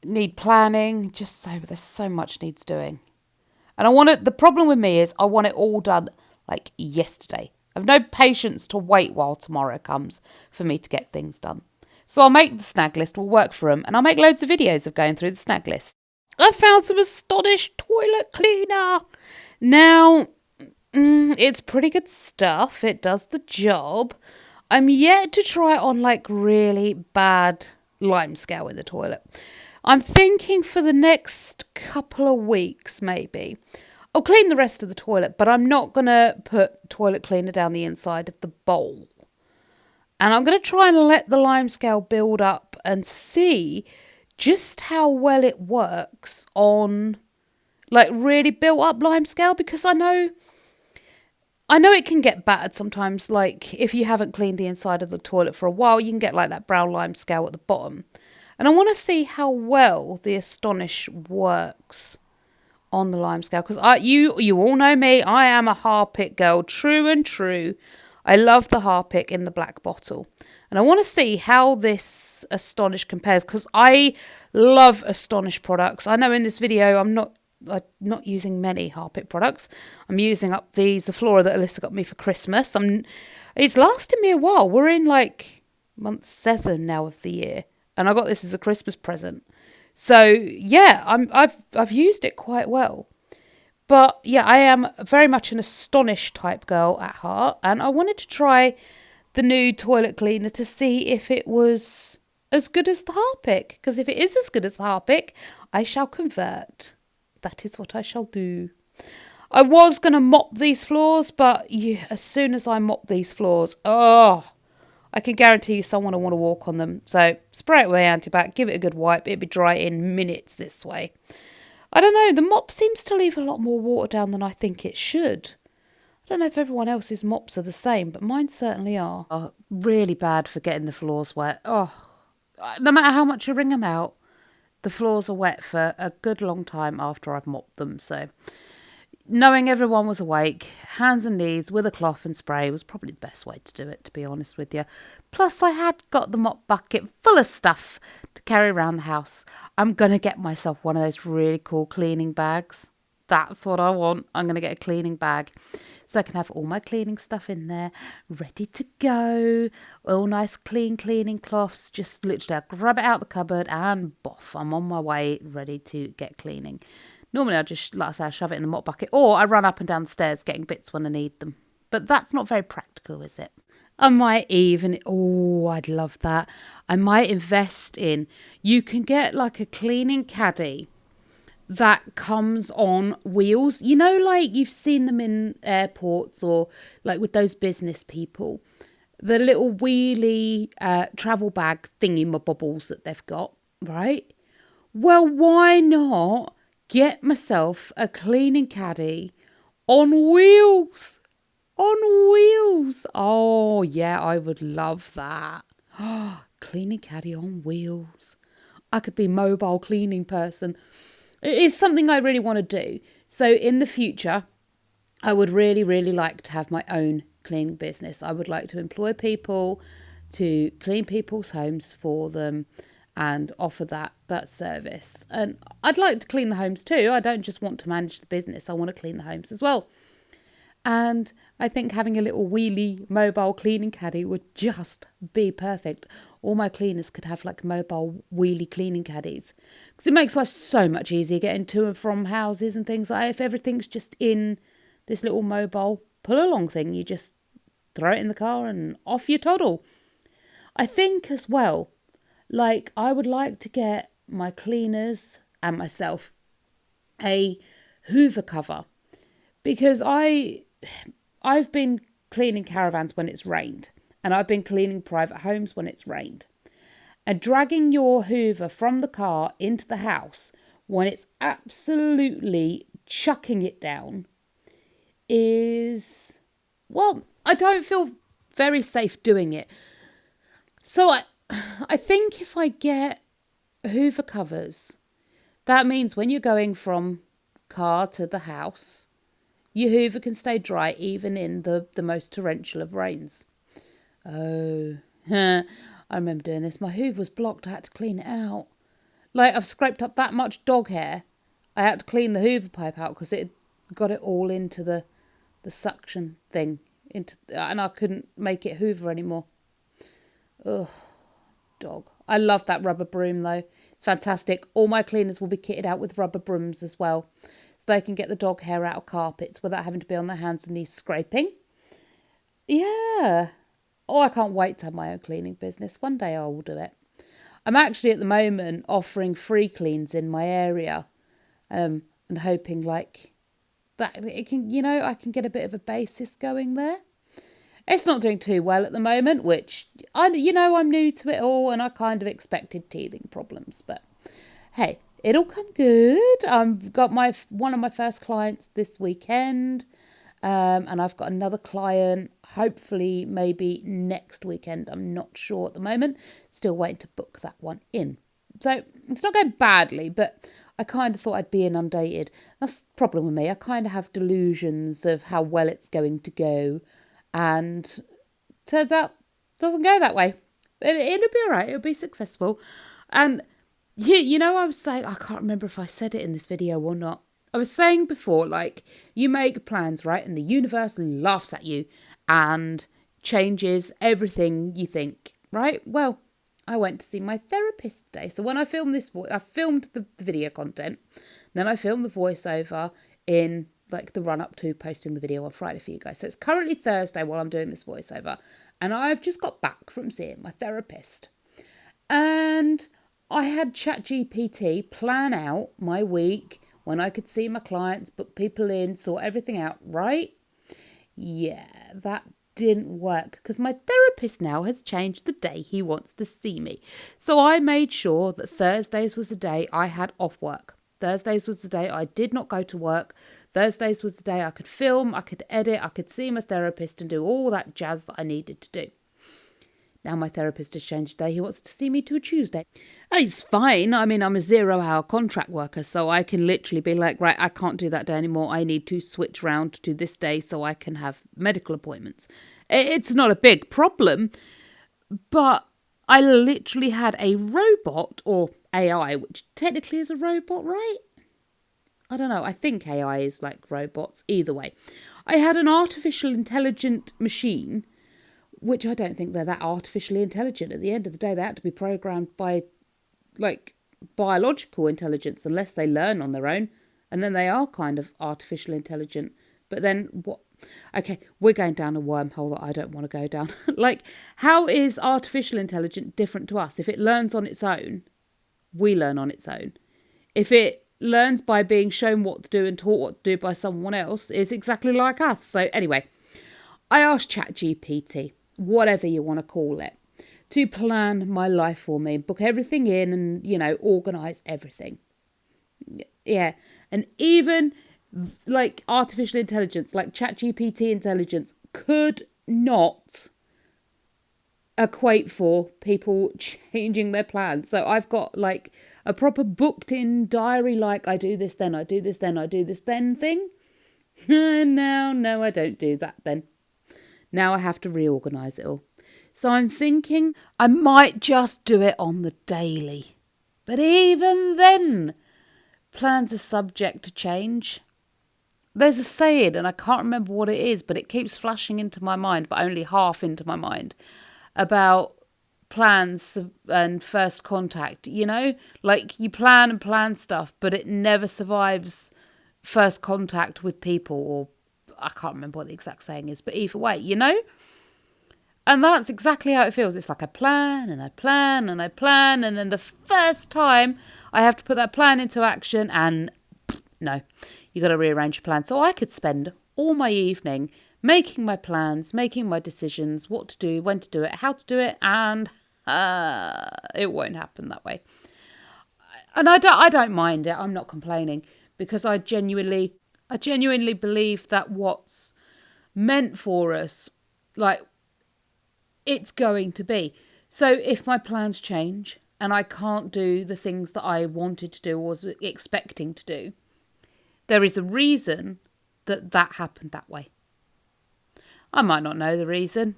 need planning. There's so much needs doing. And the problem with me is I want it all done yesterday. I've no patience to wait while tomorrow comes for me to get things done. So I'll make the snag list, we'll work for them, and I'll make loads of videos of going through the snag list. I found some Astonished toilet cleaner. Now, it's pretty good stuff. It does the job. I'm yet to try it on like really bad limescale in the toilet. I'm thinking for the next couple of weeks, maybe. I'll clean the rest of the toilet, but I'm not going to put toilet cleaner down the inside of the bowl. And I'm going to try and let the limescale build up and see just how well it works on like really built up limescale, because I know it can get battered sometimes. Like if you haven't cleaned the inside of the toilet for a while, you can get like that brown limescale at the bottom. And I want to see how well the Astonish works on the limescale, because you all know me, I am a Harpic girl, true and true. I love the Harpic in the black bottle, and I want to see how this Astonish compares, because I love Astonish products. I know in this video I'm not using many Harpic products. I'm using up the Flora that Alyssa got me for Christmas. It's lasted me a while. We're in like month 7 now of the year, and I got this as a Christmas present. So yeah, I've used it quite well. But yeah, I am very much an Astonish type girl at heart, and I wanted to try the new toilet cleaner to see if it was as good as the Harpic. Because if it is as good as the Harpic, I shall convert. That is what I shall do. I was going to mop these floors, but as soon as I mop these floors, I can guarantee you someone will want to walk on them. So spray it with antibac, give it a good wipe. It'll be dry in minutes this way. I don't know, the mop seems to leave a lot more water down than I think it should. I don't know if everyone else's mops are the same, but mine certainly are. Oh, really bad for getting the floors wet. Oh, no matter how much you wring them out, the floors are wet for a good long time after I've mopped them. So knowing everyone was awake, hands and knees with a cloth and spray was probably the best way to do it, to be honest with you. Plus, I had got the mop bucket full of stuff to carry around the house. I'm going to get myself one of those really cool cleaning bags. That's what I want. I'm going to get a cleaning bag so I can have all my cleaning stuff in there, ready to go. All nice clean cleaning cloths. Just literally, I'll grab it out the cupboard and boff, I'm on my way, ready to get cleaning. Normally I just, like I say, I shove it in the mop bucket, or I run up and down the stairs getting bits when I need them. But that's not very practical, is it? I might even, I'd love that. I might invest in, you can get like a cleaning caddy that comes on wheels. You know, like you've seen them in airports or like with those business people. The little wheelie travel bag thingy-mabobbles that they've got, right? Well, why not get myself a cleaning caddy on wheels? On wheels. Oh, yeah, I would love that. Cleaning caddy on wheels. I could be mobile cleaning person. It is something I really want to do. So in the future, I would really, really like to have my own cleaning business. I would like to employ people to clean people's homes for them and offer that service. And I'd like to clean the homes too. I don't just want to manage the business. I want to clean the homes as well. And I think having a little wheelie mobile cleaning caddy would just be perfect. All my cleaners could have like mobile wheelie cleaning caddies, because it makes life so much easier getting to and from houses and things like that. If everything's just in this little mobile pull along thing, you just throw it in the car and off you toddle. I think as well, like I would like to get my cleaners and myself a Hoover cover, because I've been cleaning caravans when it's rained, and I've been cleaning private homes when it's rained. And dragging your Hoover from the car into the house when it's absolutely chucking it down is, well, I don't feel very safe doing it. So I think if I get Hoover covers, that means when you're going from car to the house, your Hoover can stay dry even in the most torrential of rains. Oh, I remember doing this. My Hoover was blocked. I had to clean it out. Like, I've scraped up that much dog hair. I had to clean the Hoover pipe out because it had got it all into the suction thing, and I couldn't make it Hoover anymore. Ugh, dog. I love that rubber broom though. It's fantastic. All my cleaners will be kitted out with rubber brooms as well, so they can get the dog hair out of carpets without having to be on their hands and knees scraping. Yeah. Oh, I can't wait to have my own cleaning business. One day I will do it. I'm actually at the moment offering free cleans in my area, and hoping like that it can, I can get a bit of a basis going there. It's not doing too well at the moment, which I'm new to it all, and I kind of expected teething problems, but hey, it'll come good. I've got one of my first clients this weekend, and I've got another client hopefully maybe next weekend. I'm not sure at the moment. Still waiting to book that one in. So it's not going badly, but I kind of thought I'd be inundated. That's the problem with me. I kind of have delusions of how well it's going to go, and turns out it doesn't go that way. It'll be all right. It'll be successful. And I was saying, I can't remember if I said it in this video or not. I was saying before, like, you make plans, right? And the universe laughs at you and changes everything you think, right? Well, I went to see my therapist today. So when I filmed I filmed the video content, then I filmed the voiceover in like the run up to posting the video on Friday for you guys. So it's currently Thursday while I'm doing this voiceover, and I've just got back from seeing my therapist. And I had ChatGPT plan out my week when I could see my clients, book people in, sort everything out, right? Yeah, that didn't work because my therapist now has changed the day he wants to see me. So I made sure that Thursdays was the day I had off work. Thursdays was the day I did not go to work. Thursdays was the day I could film, I could edit, I could see my therapist and do all that jazz that I needed to do. Now my therapist has changed the day. He wants to see me to a Tuesday. It's fine. I mean, I'm a 0-hour contract worker, so I can literally be like, right, I can't do that day anymore. I need to switch round to this day so I can have medical appointments. It's not a big problem, but I literally had a robot, or AI, which technically is a robot, right? I don't know. I think AI is like robots. Either way, I had an artificial intelligent machine, which I don't think they're that artificially intelligent. At the end of the day, they had to be programmed by like biological intelligence, unless they learn on their own. And then they are kind of artificial intelligent. But then what? Okay, we're going down a wormhole that I don't want to go down. Like, how is artificial intelligence different to us? If it learns on its own, we learn on its own. If it learns by being shown what to do and taught what to do by someone else, it's exactly like us. So anyway, I asked ChatGPT, whatever you want to call it, to plan my life for me, book everything in and, organise everything. Yeah. And even like artificial intelligence, like ChatGPT intelligence, could not equate for people changing their plans. So I've got like a proper booked in diary, like I do this, then I do this, then I do this, then thing. No, I don't do that then. Now I have to reorganise it all. So I'm thinking I might just do it on the daily. But even then, plans are subject to change. There's a saying, and I can't remember what it is, but it keeps flashing into my mind, but only half into my mind, about plans and first contact, Like you plan and plan stuff, but it never survives first contact with people, or I can't remember what the exact saying is, but either way, And that's exactly how it feels. It's like I plan and I plan and I plan, and then the first time I have to put that plan into action, and no, you got to rearrange your plan. So I could spend all my evening making my plans, making my decisions, what to do, when to do it, how to do it, and it won't happen that way. And I don't mind it. I'm not complaining, because I genuinely believe that what's meant for us, like, it's going to be. So if my plans change and I can't do the things that I wanted to do or was expecting to do, there is a reason that happened that way. I might not know the reason.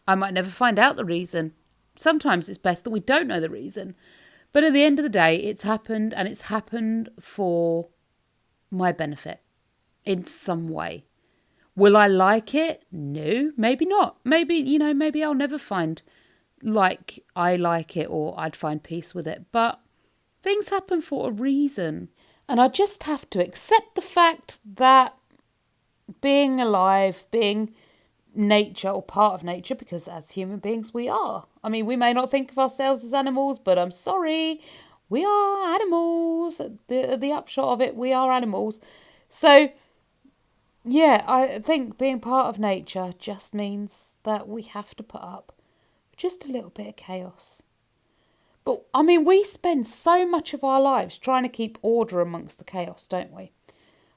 I might never find out the reason. Sometimes it's best that we don't know the reason. But at the end of the day, it's happened, and it's happened for my benefit in some way. Will I like it? No, maybe not. Maybe, maybe I'll never find like I like it or I'd find peace with it. But things happen for a reason. And I just have to accept the fact that being alive, being nature or part of nature, because as human beings we are. I mean, we may not think of ourselves as animals, but I'm sorry, we are animals. The upshot of it, we are animals. So yeah, I think being part of nature just means that we have to put up with just a little bit of chaos. But I mean, we spend so much of our lives trying to keep order amongst the chaos, don't we?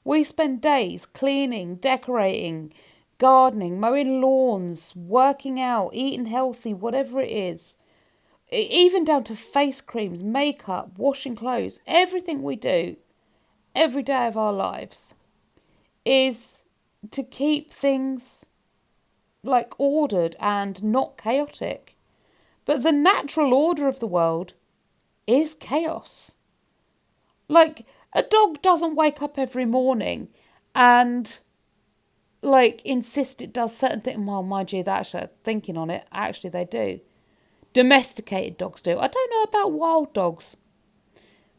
We spend days cleaning, decorating, gardening, mowing lawns, working out, eating healthy, whatever it is. Even down to face creams, makeup, washing clothes. Everything we do every day of our lives is to keep things like ordered and not chaotic. But the natural order of the world is chaos. Like, a dog doesn't wake up every morning and like insist it does certain things. Well, mind you, that actually thinking on it, actually they do. Domesticated dogs do. I don't know about wild dogs.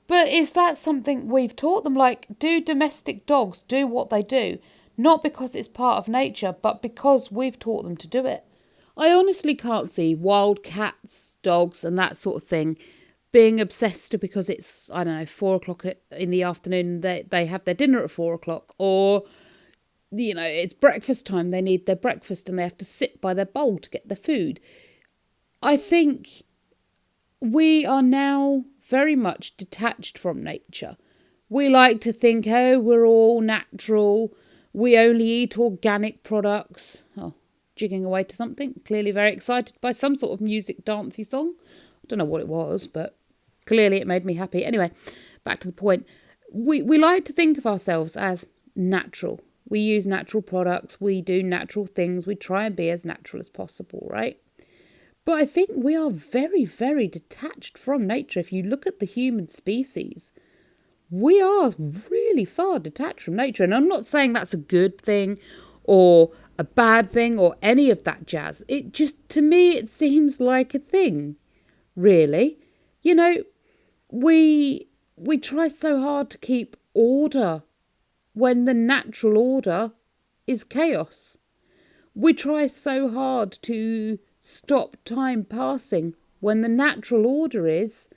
But is that something we've taught them? Like, do domestic dogs do what they do? Not because it's part of nature, but because we've taught them to do it. I honestly can't see wild cats, dogs and that sort of thing being obsessed because it's, I don't know, 4 o'clock in the afternoon, they have their dinner at 4 o'clock, or, you know, it's breakfast time, they need their breakfast and they have to sit by their bowl to get their food. I think we are now very much detached from nature. We like to think, oh, we're all natural, we only eat organic products. Oh, jigging away to something, clearly very excited by some sort of music dancey song. I don't know what it was, but clearly it made me happy. Anyway, back to the point. We like to think of ourselves as natural. We use natural products, we do natural things, we try and be as natural as possible, right? But I think we are very, very detached from nature. If you look at the human species, we are really far detached from nature. And I'm not saying that's a good thing or a bad thing or any of that jazz. It just, to me, it seems like a thing, really. You know, we try so hard to keep order when the natural order is chaos. We try so hard to stop time passing when the natural order is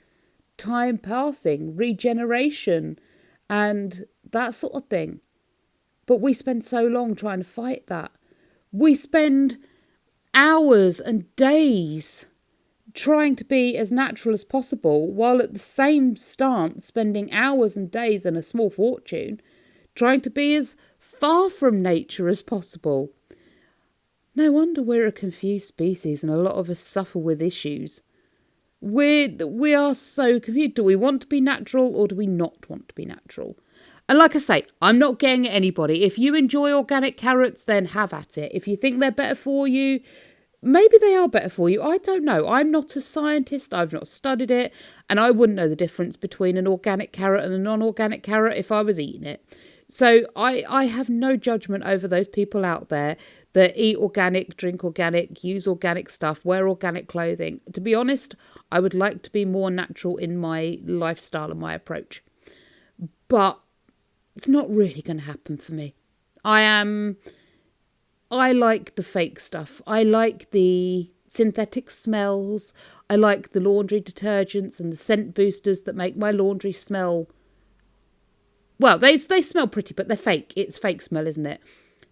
time passing, regeneration, and that sort of thing. But we spend so long trying to fight that. We spend hours and days trying to be as natural as possible, while at the same stance spending hours and days and a small fortune trying to be as far from nature as possible. No wonder we're a confused species and a lot of us suffer with issues. We are so confused. Do we want to be natural or do we not want to be natural? And like I say, I'm not getting at anybody. If you enjoy organic carrots, then have at it. If you think they're better for you, maybe they are better for you. I don't know. I'm not a scientist. I've not studied it. And I wouldn't know the difference between an organic carrot and a non-organic carrot if I was eating it. So I have no judgment over those people out there that eat organic, drink organic, use organic stuff, wear organic clothing. To be honest, I would like to be more natural in my lifestyle and my approach. But it's not really going to happen for me. I like the fake stuff. I like the synthetic smells. I like the laundry detergents and the scent boosters that make my laundry smell. Well, they smell pretty, but they're fake. It's fake smell, isn't it?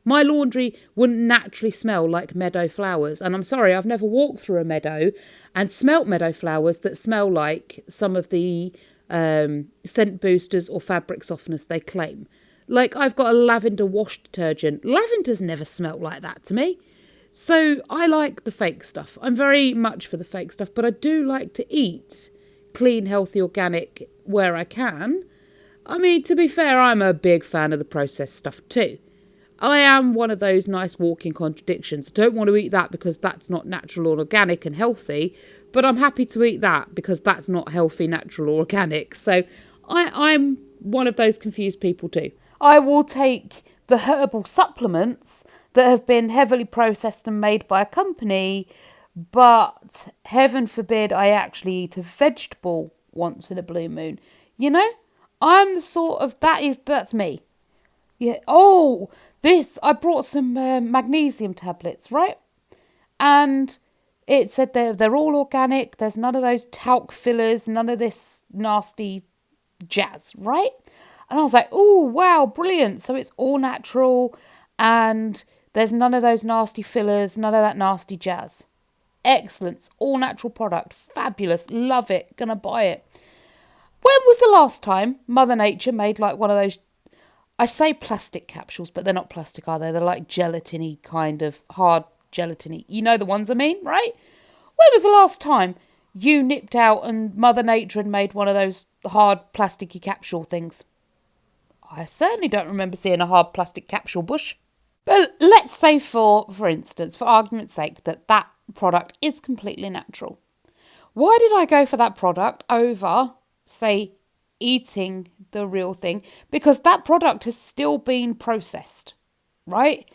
My laundry wouldn't naturally smell like meadow flowers. And I'm sorry, I've never walked through a meadow and smelt meadow flowers that smell like some of the scent boosters or fabric softeners they claim. Like, I've got a lavender wash detergent. Lavender's never smelt like that to me. So I like the fake stuff. I'm very much for the fake stuff, but I do like to eat clean, healthy, organic where I can. I mean, to be fair, I'm a big fan of the processed stuff too. I am one of those nice walking contradictions. I don't want to eat that because that's not natural or organic and healthy, but I'm happy to eat that because that's not healthy, natural or organic. So I'm one of those confused people too. I will take the herbal supplements that have been heavily processed and made by a company But heaven forbid I actually eat a vegetable once in a blue moon. You know, I'm the sort of, that's me. Yeah. Oh, I brought some magnesium tablets, right? And it said they're all organic. There's none of those talc fillers, none of this nasty jazz, right? And I was like, oh, wow, brilliant. So it's all natural and there's none of those nasty fillers, none of that nasty jazz. Excellent. It's all natural product. Fabulous. Love it. Gonna buy it. When was the last time Mother Nature made like one of those, I say plastic capsules, but they're not plastic, are they? They're like gelatiny kind of hard gelatiny. You know the ones I mean, right? When was the last time you nipped out and Mother Nature had made one of those hard plasticky capsule things? I certainly don't remember seeing a hard plastic capsule bush. But let's say for instance, for argument's sake, that product is completely natural. Why did I go for that product over, say, eating the real thing? Because that product has still been processed, right?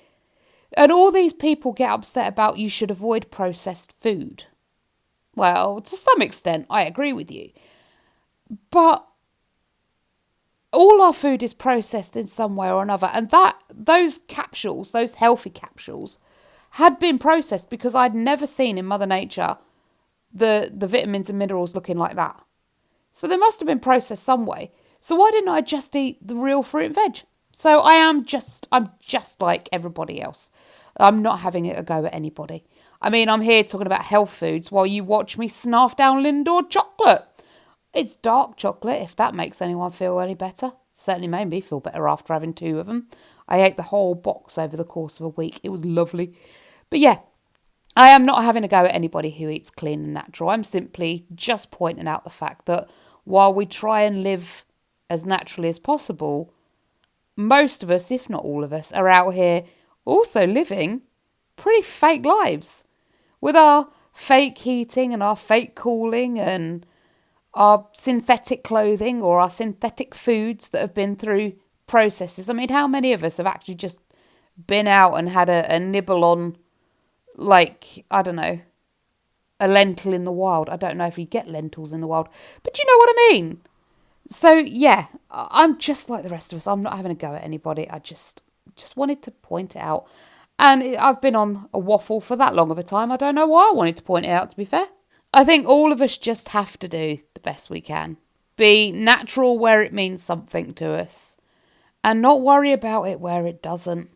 And all these people get upset about you should avoid processed food. Well, to some extent, I agree with you. But all our food is processed in some way or another. And those capsules, those healthy capsules, had been processed because I'd never seen in Mother Nature the vitamins and minerals looking like that. So they must have been processed some way. So why didn't I just eat the real fruit and veg? So I'm just like everybody else. I'm not having a go at anybody. I mean, I'm here talking about health foods while you watch me snarf down Lindor chocolate. It's dark chocolate, if that makes anyone feel any better. Certainly made me feel better after having 2 of them. I ate the whole box over the course of a week. It was lovely. But yeah, I am not having a go at anybody who eats clean and natural. I'm simply just pointing out the fact that while we try and live as naturally as possible, most of us, if not all of us, are out here also living pretty fake lives with our fake heating and our fake cooling and our synthetic clothing or our synthetic foods that have been through processes. I mean, how many of us have actually just been out and had a nibble on, like, I don't know, a lentil in the wild? I don't know if you get lentils in the wild, but you know what I mean? So, yeah, I'm just like the rest of us. I'm not having a go at anybody. I just wanted to point it out. And I've been on a waffle for that long of a time. I don't know why I wanted to point it out, to be fair. I think all of us just have to do the best we can. Be natural where it means something to us. And not worry about it where it doesn't.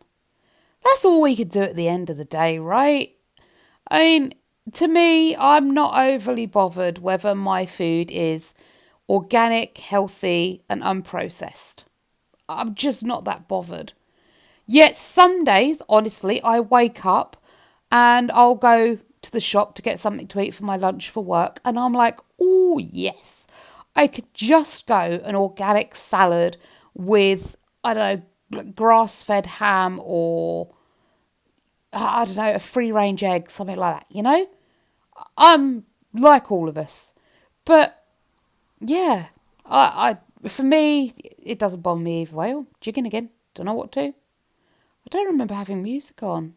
That's all we could do at the end of the day, right? I mean, to me, I'm not overly bothered whether my food is organic, healthy, and unprocessed. I'm just not that bothered. Yet some days, honestly, I wake up and I'll go to the shop to get something to eat for my lunch for work. And I'm like, oh, yes, I could just go an organic salad with, I don't know, grass-fed ham or, I don't know, a free-range egg, something like that, you know? I'm like all of us. But, yeah, for me, it doesn't bother me either way. Oh, jigging again. Don't know what to. I don't remember having music on.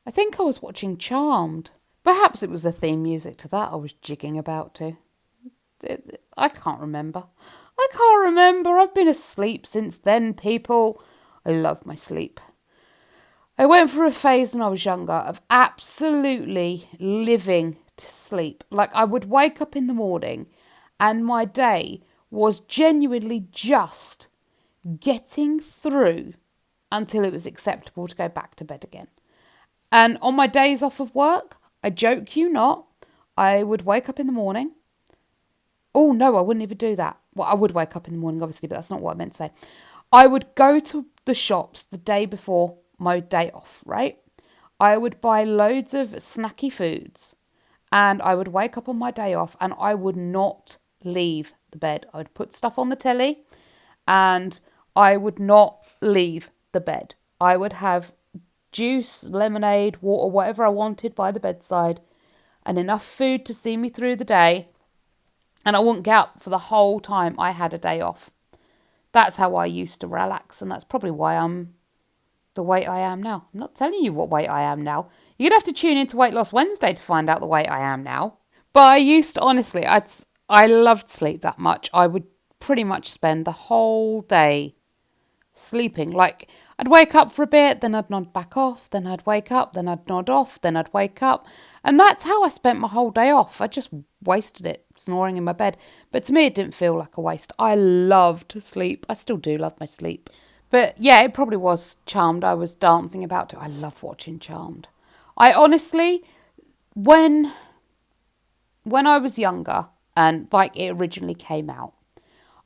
I think I was watching Charmed. Perhaps it was the theme music to that I was jigging about to. I can't remember. I've been asleep since then, people. I love my sleep. I went through a phase when I was younger of absolutely living to sleep. Like I would wake up in the morning and my day was genuinely just getting through until it was acceptable to go back to bed again. And on my days off of work, I joke you not, I would wake up in the morning. Oh, no, I wouldn't even do that. Well, I would wake up in the morning, obviously, but that's not what I meant to say. I would go to the shops the day before my day off, right? I would buy loads of snacky foods and I would wake up on my day off and I would not leave the bed. I would put stuff on the telly and I would not leave the bed. I would have juice, lemonade, water, whatever I wanted by the bedside and enough food to see me through the day. And I wouldn't get up for the whole time I had a day off. That's how I used to relax. And that's probably why I'm the weight I am now. I'm not telling you what weight I am now. You'd have to tune into Weight Loss Wednesday to find out the weight I am now. But I used to, honestly, I loved sleep that much. I would pretty much spend the whole day sleeping. Like, I'd wake up for a bit, then I'd nod back off, then I'd wake up, then I'd nod off, then I'd wake up. And that's how I spent my whole day off. I just wasted it snoring in my bed. But to me, it didn't feel like a waste. I loved sleep. I still do love my sleep. But yeah, it probably was Charmed I was dancing about to. I love watching Charmed. I honestly, when I was younger and like it originally came out,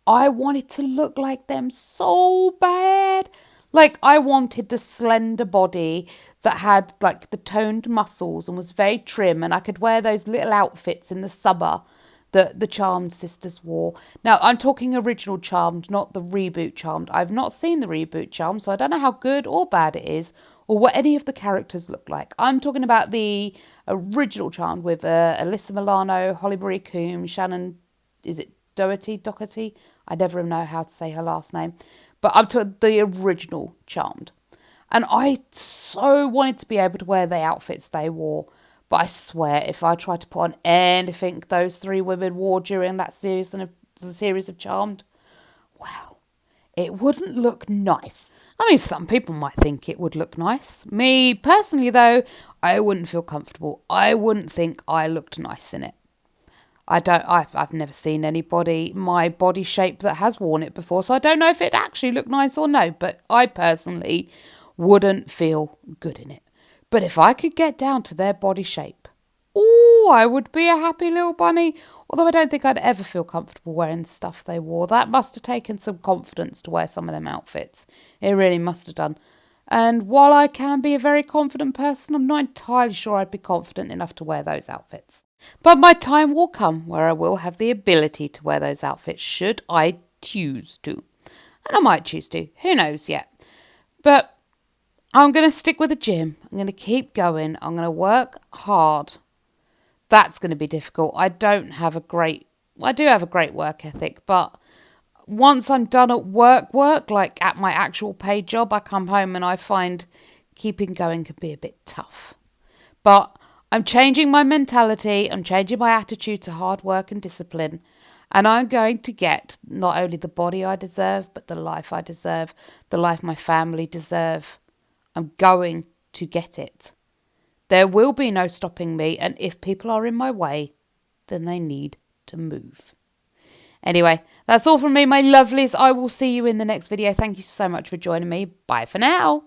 I wanted to look like them so bad. Like, I wanted the slender body that had like the toned muscles and was very trim, and I could wear those little outfits in the summer that the Charmed sisters wore. Now, I'm talking original Charmed, not the reboot Charmed. I've not seen the reboot Charmed, so I don't know how good or bad it is or what any of the characters look like. I'm talking about the original Charmed with Alyssa Milano, Holly Marie Combs, Shannon, is it Doherty? I never know how to say her last name. But I'm talking the original Charmed. And I so wanted to be able to wear the outfits they wore. But I swear, if I tried to put on anything those three women wore during that series of Charmed, well, it wouldn't look nice. I mean, some people might think it would look nice. Me, personally, though, I wouldn't feel comfortable. I wouldn't think I looked nice in it. I've never seen anybody my body shape that has worn it before, so I don't know if it actually looked nice or no, but I personally wouldn't feel good in it. But if I could get down to their body shape, oh, I would be a happy little bunny. Although I don't think I'd ever feel comfortable wearing the stuff they wore. That must have taken some confidence to wear some of them outfits. It really must have done. And while I can be a very confident person, I'm not entirely sure I'd be confident enough to wear those outfits. But my time will come where I will have the ability to wear those outfits should I choose to. And I might choose to. Who knows yet. But I'm going to stick with the gym. I'm going to keep going. I'm going to work hard. That's going to be difficult. I do have a great work ethic, but once I'm done at work, like at my actual paid job, I come home and I find keeping going can be a bit tough. But I'm changing my mentality. I'm changing my attitude to hard work and discipline. And I'm going to get not only the body I deserve, but the life I deserve, the life my family deserve. I'm going to get it. There will be no stopping me, and if people are in my way, then they need to move. Anyway, that's all from me, my lovelies. I will see you in the next video. Thank you so much for joining me. Bye for now.